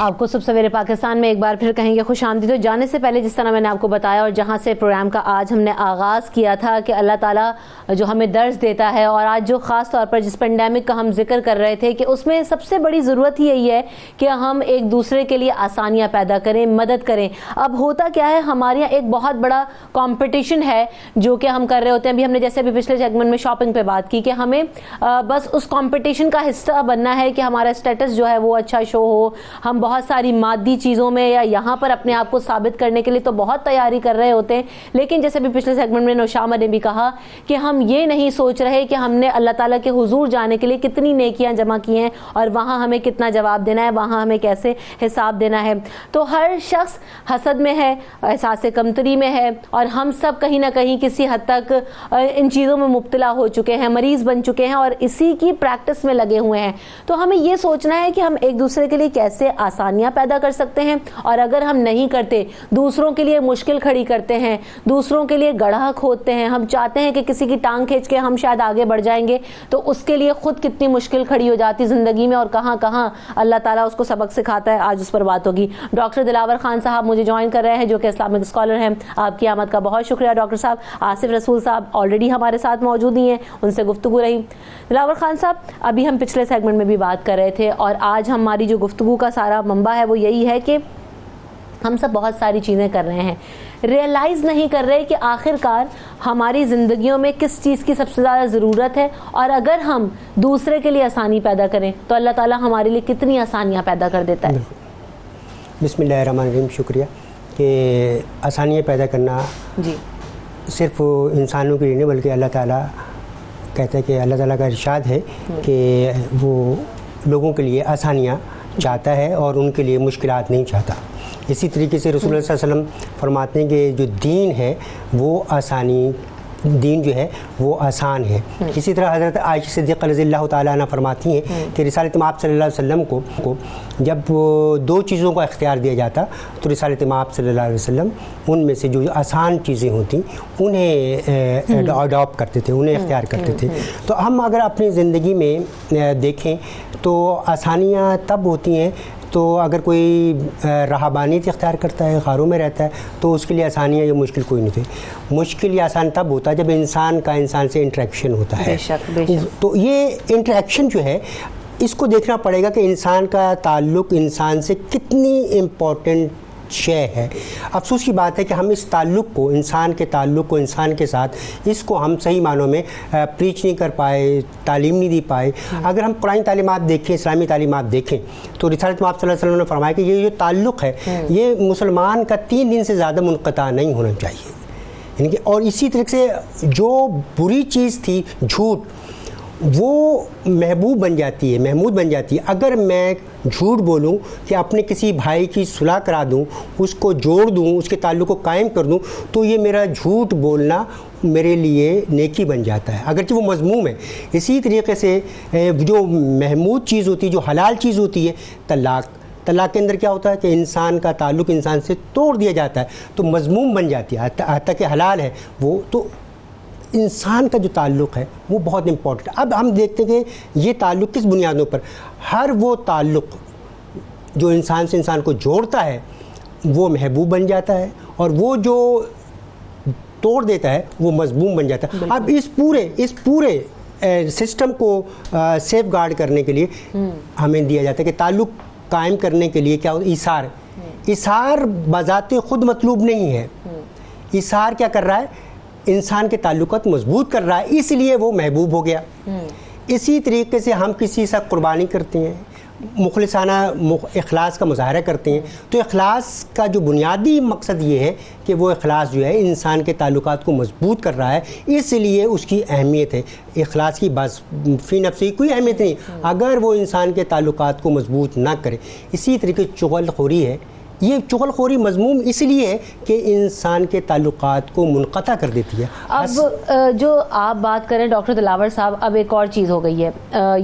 آپ کو صبح سویرے پاکستان میں ایک بار پھر کہیں گے خوش آمدید. تو جانے سے پہلے جس طرح میں نے آپ کو بتایا اور جہاں سے پروگرام کا آج ہم نے آغاز کیا تھا کہ اللہ تعالیٰ جو ہمیں درس دیتا ہے، اور آج جو خاص طور پر جس پینڈیمک کا ہم ذکر کر رہے تھے کہ اس میں سب سے بڑی ضرورت ہی یہی ہے کہ ہم ایک دوسرے کے لیے آسانیاں پیدا کریں، مدد کریں. اب ہوتا کیا ہے، ہمارے یہاں ایک بہت بڑا کمپٹیشن ہے جو کہ ہم کر رہے ہوتے ہیں. ابھی ہم نے جیسے ابھی پچھلے سیگمنٹ میں شاپنگ پہ بات کی کہ ہمیں بس اس کمپٹیشن کا حصہ بننا ہے کہ ہمارا اسٹیٹس جو ہے وہ اچھا شو ہو. ہم بہت ساری مادی چیزوں میں یا یہاں پر اپنے آپ کو ثابت کرنے کے لیے تو بہت تیاری کر رہے ہوتے ہیں، لیکن جیسے بھی پچھلے سیگمنٹ میں نوشامہ نے بھی کہا کہ ہم یہ نہیں سوچ رہے کہ ہم نے اللہ تعالیٰ کے حضور جانے کے لیے کتنی نیکیاں جمع کی ہیں اور وہاں ہمیں کتنا جواب دینا ہے، وہاں ہمیں کیسے حساب دینا ہے. تو ہر شخص حسد میں ہے، احساس کمتری میں ہے، اور ہم سب کہیں نہ کہیں کسی حد تک ان چیزوں میں مبتلا ہو چکے ہیں، مریض بن چکے ہیں اور اسی کی پریکٹس میں لگے ہوئے ہیں. تو ہمیں یہ سوچنا ہے کہ ہم ایک دوسرے کے لیے کیسے آسانیاں پیدا کر سکتے ہیں، اور اگر ہم نہیں کرتے، دوسروں کے لیے مشکل کھڑی کرتے ہیں، دوسروں کے لیے گڑھا کھودتے ہیں، ہم چاہتے ہیں کہ کسی کی ٹانگ کھینچ کے ہم شاید آگے بڑھ جائیں گے، تو اس کے لیے خود کتنی مشکل کھڑی ہو جاتی زندگی میں اور کہاں کہاں اللہ تعالیٰ اس کو سبق سکھاتا ہے. آج اس پر بات ہوگی. ڈاکٹر دلاور خان صاحب مجھے جوائن کر رہے ہیں جو کہ اسلامک اسکالر ہیں. آپ کی آمد کا بہت شکریہ ڈاکٹر صاحب. آصف رسول صاحب آلریڈی ہمارے ساتھ موجود ہی ہیں، ان سے گفتگو رہی. دلاور خان صاحب، ابھی ہم پچھلے سیگمنٹ میں بھی بات کر رہے تھے اور آج ہماری جو گفتگو کا سارا منبع ہے وہ یہی ہے کہ ہم سب بہت ساری چیزیں کر رہے ہیں، ریئلائز نہیں کر رہے کہ آخر کار ہماری زندگیوں میں کس چیز کی سب سے زیادہ ضرورت ہے، اور اگر ہم دوسرے کے لیے آسانی پیدا کریں تو اللہ تعالیٰ ہمارے لیے کتنی آسانیاں پیدا کر دیتا ہے. بسم اللہ الرحمن الرحیم. شکریہ. کہ آسانیاں پیدا کرنا جی صرف انسانوں کے لیے نہیں بلکہ اللہ تعالیٰ کہتا ہے کہ اللہ تعالیٰ کا ارشاد ہے کہ وہ لوگوں کے لیے آسانیاں چاہتا ہے اور ان کے لیے مشکلات نہیں چاہتا. اسی طریقے سے رسول اللہ صلی اللہ علیہ وسلم فرماتے ہیں کہ جو دین ہے وہ آسانی، دین جو ہے وہ آسان ہے. اسی طرح حضرت عائشہ صدیقہ رضی اللہ تعالیٰ عنہ فرماتی ہیں کہ رسالت مآب صلی اللہ علیہ وسلم کو جب دو چیزوں کا اختیار دیا جاتا تو رسالت مآب صلی اللہ علیہ وسلم ان میں سے جو آسان چیزیں ہوتی انہیں اڈاپٹ کرتے تھے، انہیں اختیار کرتے تھے. تو ہم اگر اپنی زندگی میں دیکھیں تو آسانیاں تب ہوتی ہیں تو اگر کوئی رہبانیت اختیار کرتا ہے، غاروں میں رہتا ہے، تو اس کے لیے آسانیاں یا مشکل کوئی نہیں تھی. مشکل یا آسان تب ہوتا ہے جب انسان کا انسان سے انٹریکشن ہوتا ہے. تو یہ انٹریکشن جو ہے اس کو دیکھنا پڑے گا کہ انسان کا تعلق انسان سے کتنی امپورٹنٹ شے ہے. افسوس کی بات ہے کہ ہم اس تعلق کو، انسان کے تعلق کو انسان کے ساتھ، اس کو ہم صحیح معنوں میں پریچ نہیں کر پائے، تعلیم نہیں دی پائے. اگر ہم قرآن تعلیمات دیکھیں، اسلامی تعلیمات دیکھیں تو رسالت مآب صلی اللہ علیہ وسلم نے فرمایا کہ یہ جو تعلق ہے یہ مسلمان کا 3 دن سے زیادہ منقطع نہیں ہونا چاہیے. یعنی کہ اور اسی طریقے سے جو بری چیز تھی جھوٹ، وہ محبوب بن جاتی ہے، محمود بن جاتی ہے. اگر میں جھوٹ بولوں کہ اپنے کسی بھائی کی صلح کرا دوں، اس کو جوڑ دوں، اس کے تعلق کو قائم کر دوں، تو یہ میرا جھوٹ بولنا میرے لیے نیکی بن جاتا ہے اگرچہ وہ مذموم ہے. اسی طریقے سے جو محمود چیز ہوتی ہے، جو حلال چیز ہوتی ہے، طلاق کے اندر کیا ہوتا ہے کہ انسان کا تعلق انسان سے توڑ دیا جاتا ہے تو مذموم بن جاتی ہے. حتیٰ کہ حلال ہے وہ، تو انسان کا جو تعلق ہے وہ بہت امپورٹنٹ. اب ہم دیکھتے ہیں کہ یہ تعلق کس بنیادوں پر، ہر وہ تعلق جو انسان سے انسان کو جوڑتا ہے وہ محبوب بن جاتا ہے، اور وہ جو توڑ دیتا ہے وہ مذموم بن جاتا ہے. اب اس پورے سسٹم کو سیف گارڈ کرنے کے لیے ہمیں دیا جاتا ہے کہ تعلق قائم کرنے کے لیے کیا ہوتا ہے، ایثار بذات خود مطلوب نہیں ہے. ایثار کیا کر رہا ہے، انسان کے تعلقات مضبوط کر رہا ہے، اس لیے وہ محبوب ہو گیا. اسی طریقے سے ہم کسی سے قربانی کرتے ہیں، مخلصانہ اخلاص کا مظاہرہ کرتے ہیں، تو اخلاص کا جو بنیادی مقصد یہ ہے کہ وہ اخلاص جو ہے انسان کے تعلقات کو مضبوط کر رہا ہے، اس لیے اس کی اہمیت ہے. اخلاص کی بس فی نفسی کوئی اہمیت نہیں اگر وہ انسان کے تعلقات کو مضبوط نہ کرے. اسی طریقے چغل خوری ہے، یہ چغل خوری مذموم اس لیے ہے کہ انسان کے تعلقات کو منقطع کر دیتی ہے. اب جو آپ بات کریں ڈاکٹر دلاور صاحب, اب ایک اور چیز ہو گئی ہے,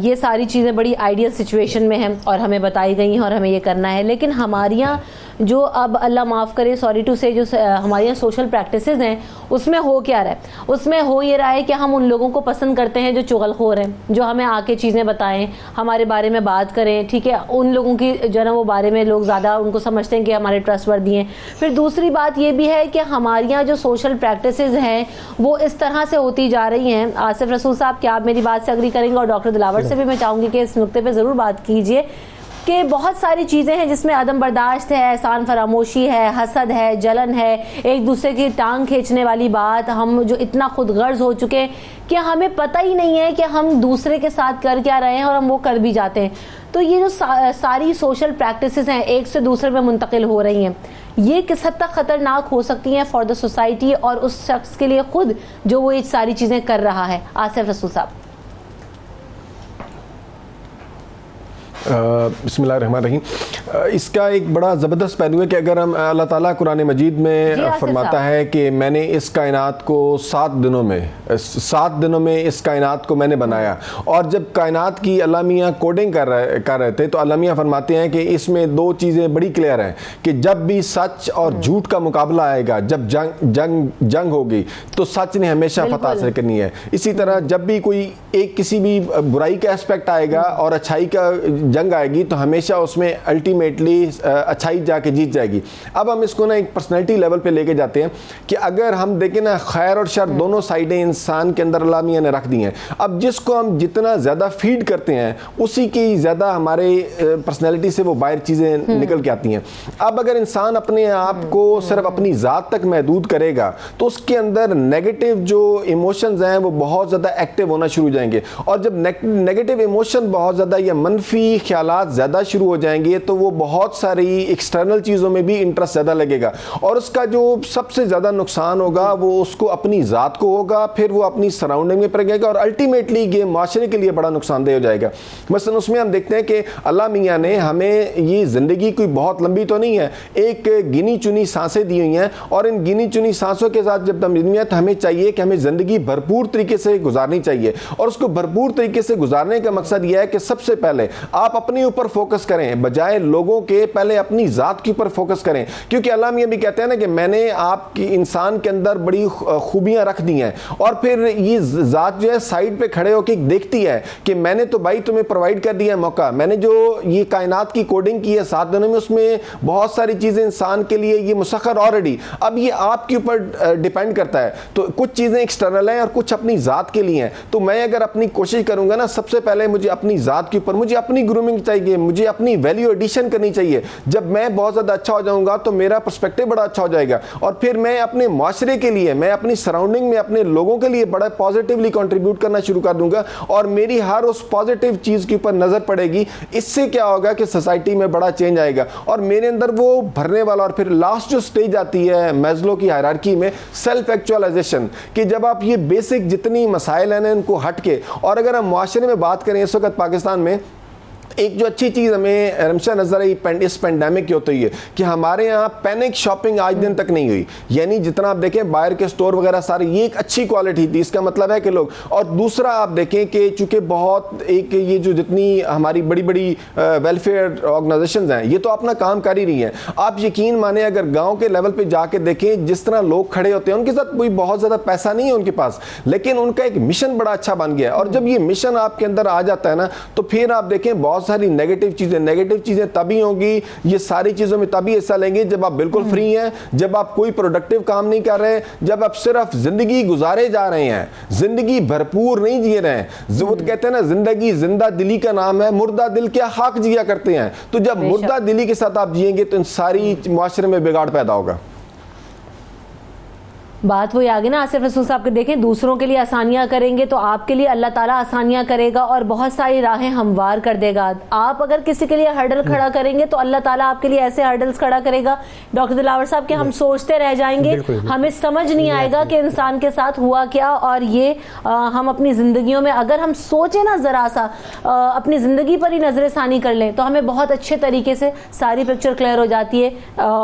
یہ ساری چیزیں بڑی آئیڈیل سچویشن میں ہیں اور ہمیں بتائی گئی ہیں اور ہمیں یہ کرنا ہے, لیکن ہمارے یہاں جو اب اللہ معاف کرے سوری ٹو سے جو ہمارے یہاں سوشل پریکٹسز ہیں اس میں ہو کیا رہا ہے؟ اس میں ہو یہ رہا ہے کہ ہم ان لوگوں کو پسند کرتے ہیں جو چغل خور ہیں, جو ہمیں آ کے چیزیں بتائیں, ہمارے بارے میں بات کریں, ٹھیک ہے, ان لوگوں کی جو ہے نا وہ بارے میں لوگ زیادہ ان کو سمجھتے ہیں کہ ہمارے ٹرسٹ وردی ہیں. پھر دوسری بات یہ بھی ہے کہ ہمارے یہاں جو سوشل پریکٹسز ہیں وہ اس طرح سے ہوتی جا رہی ہیں. آصف رسول صاحب, کیا آپ میری بات سے اگری کریں گے؟ اور ڈاکٹر دلاور سے بھی میں چاہوں گی کہ اس نقطے پہ ضرور بات کیجیے کہ بہت ساری چیزیں ہیں جس میں عدم برداشت ہے, احسان فراموشی ہے, حسد ہے, جلن ہے, ایک دوسرے کی ٹانگ کھینچنے والی بات, ہم جو اتنا خود غرض ہو چکے ہیں کہ ہمیں پتہ ہی نہیں ہے کہ ہم دوسرے کے ساتھ کر کیا رہے ہیں اور ہم وہ کر بھی جاتے ہیں. تو یہ جو ساری سوشل پریکٹسز ہیں ایک سے دوسرے میں منتقل ہو رہی ہیں, یہ کس حد تک خطرناک ہو سکتی ہیں فار دا سوسائٹی اور اس شخص کے لیے خود جو وہ یہ ساری چیزیں کر رہا ہے؟ آصف رسول صاحب. بسم اللہ الرحمن الرحیم. اس کا ایک بڑا زبردست پہلو ہے کہ اگر ہم اللہ تعالیٰ قرآن مجید میں فرماتا ہے کہ میں نے اس کائنات کو 7 دنوں میں اس کائنات کو میں نے بنایا, اور جب کائنات کی اللہ میاں کوڈنگ کر رہے تھے تو اللہ میاں فرماتے ہیں کہ اس میں 2 چیزیں بڑی کلیئر ہیں کہ جب بھی سچ اور جھوٹ کا مقابلہ آئے گا, جب جنگ ہوگی تو سچ نے ہمیشہ فتح حاصل کرنی ہے. اسی طرح جب بھی کوئی کسی بھی برائی کا اسپیکٹ آئے گا اور اچھائی کا جنگ آئے گی تو ہمیشہ اس میں الٹیمیٹلی اچھائی جا کے جیت جائے گی. اب ہم اس کو نا ایک پرسنالٹی لیول پہ لے کے جاتے ہیں کہ اگر ہم دیکھیں نا خیر اور شر دونوں سائڈیں انسان کے اندر اللہ میاں نے رکھ دی ہیں. اب جس کو ہم جتنا زیادہ فیڈ کرتے ہیں اسی کی زیادہ ہمارے پرسنالٹی سے وہ باہر چیزیں نکل کے آتی ہیں. اب اگر انسان اپنے آپ کو صرف اپنی ذات تک محدود کرے گا تو اس کے اندر نیگیٹو جو ایموشنز ہیں وہ بہت زیادہ ایکٹیو ہونا شروع ہو جائیں گے, اور جب نیگیٹو ایموشن بہت زیادہ یا منفی خیالات زیادہ شروع ہو جائیں گے تو وہ بہت ساری ایکسٹرنل چیزوں میں بھی انٹرسٹ زیادہ لگے گا, اور اس کا جو سب سے زیادہ نقصان ہوگا وہ اس کو اپنی ذات کو ہوگا, پھر وہ اپنی سراؤنڈنگ میں پڑ جائے گا, اور الٹیمیٹلی یہ معاشرے کے لیے بڑا نقصان دہ ہو جائے گا. مثلا اس میں ہم دیکھتے ہیں کہ اللہ میاں نے ہمیں یہ زندگی کوئی بہت لمبی تو نہیں ہے, ایک گنی چنی سانسیں دی ہوئی ہیں, اور ان گنی چنی سانسوں کے ساتھ جب ہم تو ہمیں چاہیے کہ ہمیں زندگی بھرپور طریقے سے گزارنی چاہیے, اور اس کو بھرپور طریقے سے گزارنے کا مقصد یہ ہے کہ سب سے پہلے آپ اپنے اوپر فوکس کریں بجائے لوگوں کے, پہلے اپنی ذات کے اوپر فوکس کریں. کیونکہ اللہ میاں بھی کہتے ہیں نا کہ میں نے آپ کی انسان کے اندر بڑی خوبیاں رکھ دی ہیں, اور پھر یہ ذات جو ہے سائیڈ پہ کھڑے ہو کے دیکھتی ہے کہ میں نے تو بھائی تمہیں پرووائڈ کر دیا ہے موقع, میں نے جو یہ کائنات کی کوڈنگ کی ہے 7 دنوں میں اس میں بہت ساری چیزیں انسان کے لیے یہ مسخر آلریڈی. اب یہ آپ کے اوپر ڈیپینڈ کرتا ہے, تو کچھ چیزیں ایکسٹرنل ہیں اور کچھ اپنی ذات کے لیے ہیں. تو میں اگر اپنی کوشش کروں گا نا, سب سے پہلے مجھے اپنی ذات کے اوپر مجھے اپنی گرومنگ چاہیے, مجھے اپنی ویلیو ایڈیشن کرنی چاہیے. جب میں بہت زیادہ اچھا ہو جاؤں گا تو میرا پرسپیکٹیو بڑا اچھا ہو جائے گا, اور پھر میں اپنے معاشرے کے لیے, میں اپنی سراؤنڈنگ میں اپنے لوگوں کے لیے بڑا پازیٹیولی کنٹریبیوٹ کرنا شروع کر دوں گا, اور میری ہر اس پازیٹیو چیز کے اوپر نظر پڑے گی. اس سے کیا ہوگا کہ سوسائٹی میں بڑا چینج آئے گا, اور میرے اندر وہ بھرنے والا. اور پھر لاسٹ جو سٹیج آتی ہے میزلو کی ہائرارکی میں, سیلف ایکچوالائزیشن, کہ جب آپ یہ بیسک جتنی مسائل ہیں ان کو ہٹ کے, اور اگر ہم معاشرے میں بات کریں اس وقت پاکستان میں ایک جو اچھی چیز ہمیں رمشہ نظر آئی اس پینڈیمک کی ہوتی ہے کہ ہمارے یہاں پینک شاپنگ آج دن تک نہیں ہوئی. یعنی جتنا آپ دیکھیں باہر کے سٹور وغیرہ سارے, یہ ایک اچھی کوالٹی تھی, اس کا مطلب ہے کہ لوگ. اور دوسرا آپ دیکھیں کہ چونکہ بہت ایک یہ جو جتنی ہماری بڑی بڑی ویلفیئر آرگنائزیشنز ہیں یہ تو اپنا کام کر ہی رہی ہیں. آپ یقین مانیں اگر گاؤں کے لیول پہ جا کے دیکھیں جس طرح لوگ کھڑے ہوتے ہیں, ان کے ساتھ کوئی بہت زیادہ پیسہ نہیں ہے ان کے پاس, لیکن ان کا ایک مشن بڑا اچھا بن گیا ہے. اور جب یہ مشن آپ کے اندر آ جاتا ہے نا تو پھر آپ دیکھیں بہت ساری نیگیٹو چیزیں تبھی ہوں گی, یہ ساری چیزوں میں تبھی حصہ لیں گے جب آپ بالکل فری ہیں, جب آپ کوئی پروڈکٹیو کام نہیں کر رہے, جب آپ صرف زندگی گزارے جا رہے ہیں, زندگی بھرپور نہیں جی رہے ہیں. وہ کہتے ہیں نا زندگی زندہ دلی کا نام ہے, مردہ دل کیا خاک جیا کرتے ہیں. تو جب مردہ دلی کے ساتھ آپ جیئیں گے تو ان ساری معاشرے میں بگاڑ پیدا ہوگا. بات وہی آگے نا آصف رسول صاحب کے دیکھیں دوسروں کے لیے آسانیاں کریں گے تو آپ کے لیے اللہ تعالیٰ آسانیاں کرے گا اور بہت ساری راہیں ہموار کر دے گا. آپ اگر کسی کے لیے ہرڈل کھڑا کریں گے تو اللہ تعالیٰ آپ کے لیے ایسے ہرڈلز کھڑا کرے گا ڈاکٹر دلاور صاحب کہ ہم سوچتے رہ جائیں گے, ہمیں سمجھ نہیں آئے گا کہ انسان کے ساتھ ہوا کیا. اور یہ ہم اپنی زندگیوں میں اگر ہم سوچیں نا ذرا سا اپنی زندگی پر ہی نظر ثانی کر لیں تو ہمیں بہت اچھے طریقے سے ساری پکچر کلیئر ہو جاتی ہے.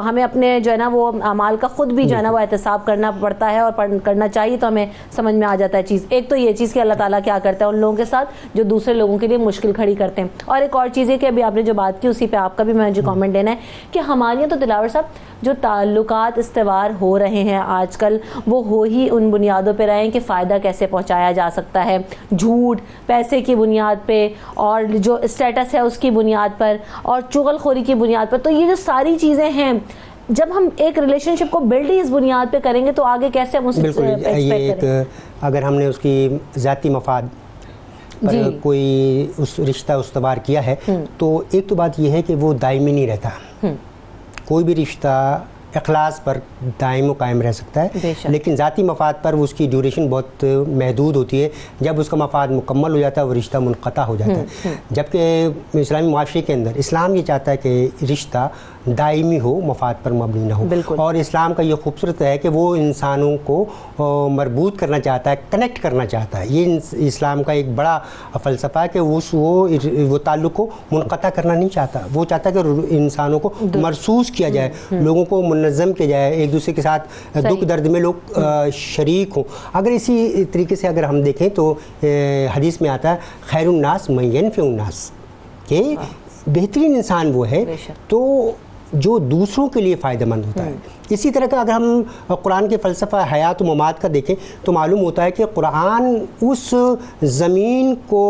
ہمیں اپنے جو ہے نا وہ اعمال کا خود بھی جو ہے نا وہ احتساب کرنا پڑتا ہے اور کرنا چاہیے تو ہمیں سمجھ میں آ جاتا ہے چیز. ایک تو یہ چیز کہ اللہ تعالیٰ کیا کرتا ہے ان لوگوں کے ساتھ جو دوسرے لوگوں کے لیے مشکل کھڑی کرتے ہیں. اور ایک اور چیز ہے کہ ابھی آپ نے جو بات کی اسی پہ آپ کا بھی مجھے کامنٹ دینا ہے کہ ہمارے تو دلاور صاحب جو تعلقات استوار ہو رہے ہیں آج کل وہ ہو ہی ان بنیادوں پہ رہے ہیں کہ فائدہ کیسے پہنچایا جا سکتا ہے, جھوٹ, پیسے کی بنیاد پہ اور جو اسٹیٹس ہے اس کی بنیاد پر اور چغل خوری کی بنیاد پر. تو یہ جو ساری چیزیں ہیں جب ہم ایک ریلیشن شپ کو بلڈ ہی اس بنیاد پہ کریں گے تو آگے کیسے ہم اس سے ایکسپیکٹ کریں. اگر ہم نے اس کی ذاتی مفاد پر کوئی اس رشتہ استوار کیا ہے تو ایک تو بات یہ ہے کہ وہ دائمی نہیں رہتا. کوئی بھی رشتہ اخلاص پر دائم و قائم رہ سکتا ہے لیکن ذاتی مفاد پر وہ اس کی ڈیوریشن بہت محدود ہوتی ہے. جب اس کا مفاد مکمل ہو جاتا ہے وہ رشتہ منقطع ہو جاتا ہے. جبکہ اسلامی معاشرے کے اندر اسلام یہ چاہتا ہے کہ رشتہ دائمی ہو, مفاد پر مبنی نہ ہو. اور اسلام کا یہ خوبصورت ہے کہ وہ انسانوں کو مربوط کرنا چاہتا ہے, کنیکٹ کرنا چاہتا ہے. یہ اسلام کا ایک بڑا فلسفہ ہے کہ وہ تعلق کو منقطع کرنا نہیں چاہتا. وہ چاہتا ہے کہ انسانوں کو مرصوص کیا جائے, لوگوں کو منظم کیا جائے, ایک دوسرے کے ساتھ دکھ درد میں لوگ شریک ہوں. اگر اسی طریقے سے اگر ہم دیکھیں تو حدیث میں آتا ہے خیر الناس من ینفع الناس, کہ بہترین انسان وہ ہے تو جو دوسروں کے لیے فائدہ مند ہوتا ہے. اسی طرح کا اگر ہم قرآن کے فلسفہ حیات و ممات کا دیکھیں تو معلوم ہوتا ہے کہ قرآن اس زمین کو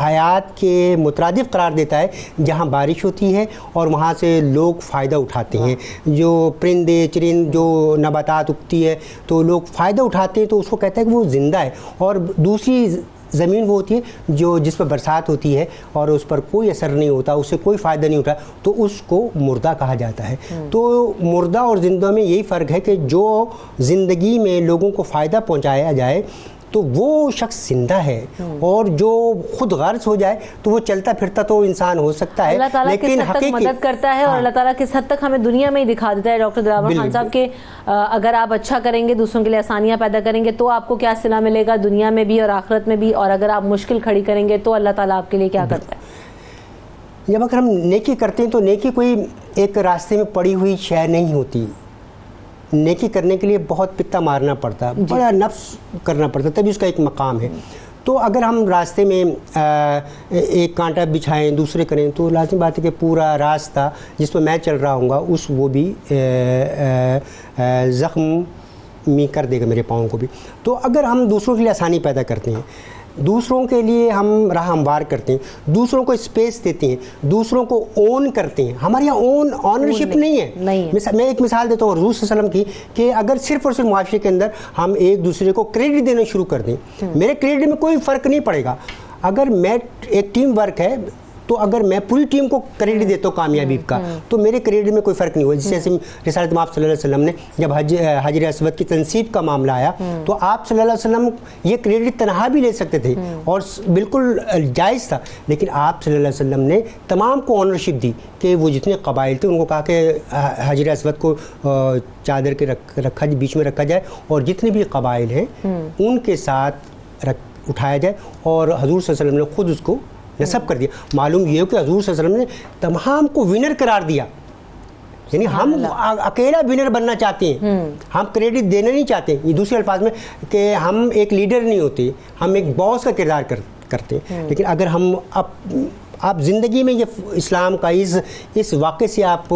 حیات کے مترادف قرار دیتا ہے جہاں بارش ہوتی ہے اور وہاں سے لوگ فائدہ اٹھاتے ہیں. جو پرندے چرند جو نباتات اگتی ہے تو لوگ فائدہ اٹھاتے ہیں تو اس کو کہتا ہے کہ وہ زندہ ہے. اور دوسری زمین وہ ہوتی ہے جس پر برسات ہوتی ہے اور اس پر کوئی اثر نہیں ہوتا, اس سے کوئی فائدہ نہیں ہوتا, تو اس کو مردہ کہا جاتا ہے. تو مردہ اور زندہ میں یہی فرق ہے کہ جو زندگی میں لوگوں کو فائدہ پہنچایا جائے تو وہ شخص زندہ ہے, اور جو خود غرض ہو جائے تو وہ چلتا پھرتا تو انسان ہو سکتا ہے. اللہ تعالیٰ کس حد تک مدد کرتا ہے اور اللہ تعالیٰ کس حد تک ہمیں دنیا میں ہی دکھا دیتا ہے ڈاکٹر دلاور خان صاحب کہ اگر آپ اچھا کریں گے, دوسروں کے لیے آسانیاں پیدا کریں گے تو آپ کو کیا صلہ ملے گا دنیا میں بھی اور آخرت میں بھی, اور اگر آپ مشکل کھڑی کریں گے تو اللہ تعالیٰ آپ کے لیے کیا کرتا ہے. جب اگر ہم نیکی کرتے ہیں تو نیکی کوئی ایک راستے میں پڑی ہوئی شے نہیں ہوتی. نیکی کرنے کے لیے بہت پتا مارنا پڑتا, بڑا نفس کرنا پڑتا, تبھی اس کا ایک مقام ہے. تو اگر ہم راستے میں ایک کانٹا بچھائیں دوسرے کریں تو لازم بات ہے کہ پورا راستہ جس پہ میں چل رہا ہوں گا وہ بھی زخمی کر دے گا میرے پاؤں کو بھی. تو اگر ہم دوسروں کے لیے آسانی پیدا کرتے ہیں, دوسروں کے لیے ہم راہ ہموار کرتے ہیں, دوسروں کو اسپیس دیتے ہیں, دوسروں کو اون کرتے ہیں. ہمارے یہاں آنرشپ نہیں ہے. میں ایک مثال دیتا ہوں حضور صلی اللہ علیہ وسلم کی کہ اگر صرف اور صرف معاشرے کے اندر ہم ایک دوسرے کو کریڈٹ دینا شروع کر دیں, میرے کریڈٹ میں کوئی فرق نہیں پڑے گا. اگر میں ایک ٹیم ورک ہے تو اگر میں پوری ٹیم کو کریڈٹ دیتا ہوں کامیابی کا تو میرے کریڈٹ میں کوئی فرق نہیں ہوا. جیسے رسالت مآب صلی اللہ علیہ وسلم نے جب حجر اسود کی تنصیب کا معاملہ آیا تو آپ صلی اللہ علیہ وسلم یہ کریڈٹ تنہا بھی لے سکتے تھے اور بالکل جائز تھا, لیکن آپ صلی اللہ علیہ وسلم نے تمام کو آنرشپ دی کہ وہ جتنے قبائل تھے ان کو کہا کہ حجر اسود کو چادر کے بیچ میں رکھا جائے اور جتنے بھی قبائل ہیں ان کے ساتھ اٹھایا جائے, اور حضور صلی اللہ علیہ وسلم نے خود اس کو نصب کر دیا. معلوم یہ ہو کہ حضور صلی اللہ علیہ وسلم نے تمام کو ونر قرار دیا, یعنی ہم اکیلا ونر بننا چاہتے ہیں, ہم کریڈٹ دینا نہیں چاہتے. یہ دوسرے الفاظ میں کہ ہم ایک لیڈر نہیں ہوتے, ہم ایک باس کا کردار کرتے ہیں. لیکن اگر ہم آپ زندگی میں یہ اسلام کا اس واقعے سے آپ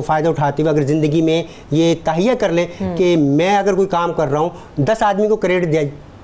فائدہ اٹھاتے ہوئے اگر زندگی میں یہ تہیہ کر لیں کہ میں اگر کوئی کام کر رہا ہوں 10 آدمی کو کریڈٹ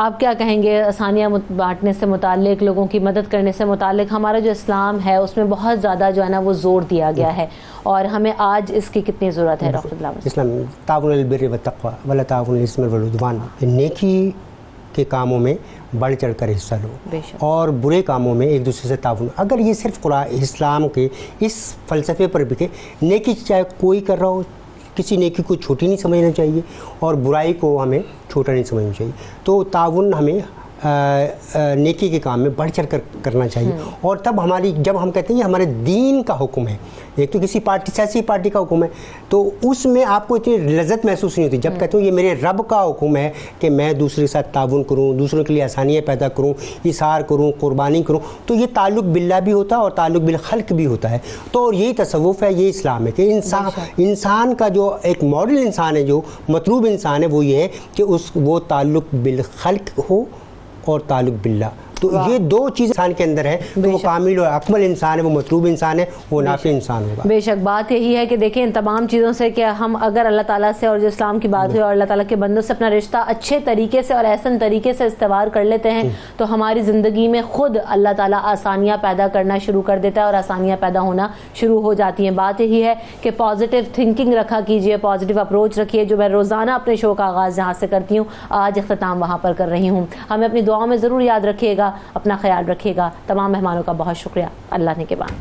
آپ کیا کہیں گے آسانیاں بانٹنے سے متعلق, لوگوں کی مدد کرنے سے متعلق؟ ہمارا جو اسلام ہے اس میں بہت زیادہ جو ہے نا وہ زور دیا گیا ہے, اور ہمیں آج اس کی کتنی ضرورت ہے ڈاکٹر بلاول؟ اسلام تعاون البر والتقوی ولا تعاون الاسم والعدوان, نیکی کے کاموں میں بڑھ چڑھ کر حصہ لو اور برے کاموں میں ایک دوسرے سے تعاون. اگر یہ صرف قرآن اسلام کے اس فلسفے پر بھی کہ نیکی چاہے کوئی کر رہا ہو, کسی نیکی کو چھوٹی نہیں سمجھنا چاہیے اور برائی کو ہمیں چھوٹا نہیں سمجھنا چاہیے. تو تعاون ہمیں نیکی کے کام میں بڑھ چڑھ کر کرنا چاہیے. اور تب ہماری, جب ہم کہتے ہیں یہ ہمارے دین کا حکم ہے, ایک تو کسی پارٹی سیاسی پارٹی کا حکم ہے, تو اس میں آپ کو اتنی لذت محسوس نہیں ہوتی. جب کہتے ہوں یہ میرے رب کا حکم ہے کہ میں دوسرے کے ساتھ تعاون کروں, دوسروں کے لیے آسانیاں پیدا کروں, اظہار کروں, قربانی کروں, تو یہ تعلق باللہ بھی ہوتا ہے اور تعلق بالخلق بھی ہوتا ہے. تو اور یہی تصوف ہے, یہ اسلام ہے کہ انسان کا جو ایک ماڈل انسان ہے, جو مطلوب انسان ہے, وہ یہ ہے کہ وہ تعلق بالخلق ہو اور تعلق باللہ. تو یہ دو چیز انسان کے اندر ہے, تو وہ کامل اور اکمل انسان ہے, وہ مطلوب انسان ہے, وہ نافع انسان ہوگا. بے شک بات یہی ہے کہ دیکھیں ان تمام چیزوں سے کہ ہم اگر اللہ تعالیٰ سے اور جو اسلام کی بات ہوئی اور اللہ تعالیٰ کے بندوں سے اپنا رشتہ اچھے طریقے سے اور احسن طریقے سے استوار کر لیتے ہیں, تو ہماری زندگی میں خود اللہ تعالیٰ آسانیاں پیدا کرنا شروع کر دیتا ہے اور آسانیاں پیدا ہونا شروع ہو جاتی ہیں. بات یہی ہے کہ پازیٹیو تھنکنگ رکھا کیجئے, پازیٹیو اپروچ رکھیے, جو میں روزانہ اپنے شو کا آغاز جہاں سے کرتی ہوں, آج اختتام وہاں پر کر رہی ہوں. ہمیں اپنی دعاؤں میں ضرور یاد رکھیے گا, اپنا خیال رکھیے گا. تمام مہمانوں کا بہت شکریہ. اللہ نے کے بعد